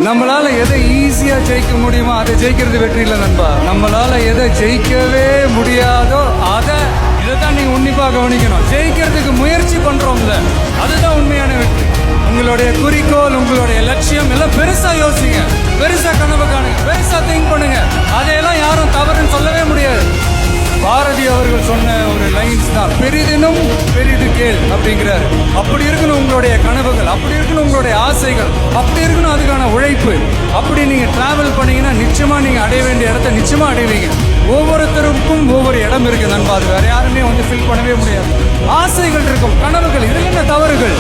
நம்மளால எதை ஈஸியா ஜெயிக்க முடியுமோ அதை ஜெயிக்கிறது வெற்றி இல்லை நண்பா. நம்மளால எதை ஜெயிக்கவே முடியாதோ இதைத்தான் நீங்க உன்னிப்பா கவனிக்கணும். ஜெயிக்கிறதுக்கு முயற்சி பண்றோம்ல, அதுதான் உண்மையான வெற்றி. உங்களுடைய குறிக்கோள், உங்களுடைய லட்சியம் எல்லாம் பெருசா யோசிங்க, பெருசா கனவு காணுங்க, பெருசா திங்க் பண்ணுங்க. அதையெல்லாம் யாரும் தவறுன்னு சொல்லவே முடியாது. பாரதி அவர்கள் சொன்ன ஒரு லைன்ஸ் தான், பெரிதினும் பெரிது கேள் அப்படிங்கிறாரு. அப்படி இருக்கணும் உங்களுடைய கனவுகள், அப்படி இருக்கணும் உங்களுடைய ஆசைகள், அப்படி இருக்கணும் அதுக்கான உழைப்பு. அப்படி நீங்க டிராவல் பண்ணீங்கன்னா நிச்சயமா நீங்க அடைய வேண்டிய இடத்த நிச்சயமா அடைவீங்க. ஒவ்வொருத்தருக்கும் ஒவ்வொரு இடம் இருக்கு நண்பா, அது வேற யாருமே ஃபில் பண்ணவே முடியாது. ஆசைகள் இருக்கும், கனவுகள், இதுல என்ன தவறுகள்?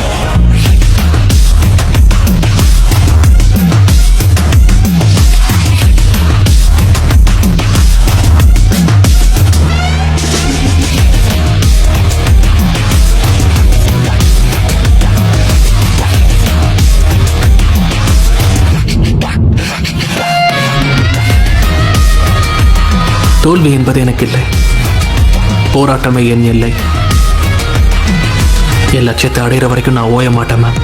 தோல்வி என்பது எனக்கு இல்லை, போராட்டமே என் எல்லை. என் லட்சியத்தை அடையிற வரைக்கும் நான் ஓய மாட்டேன் மேம்.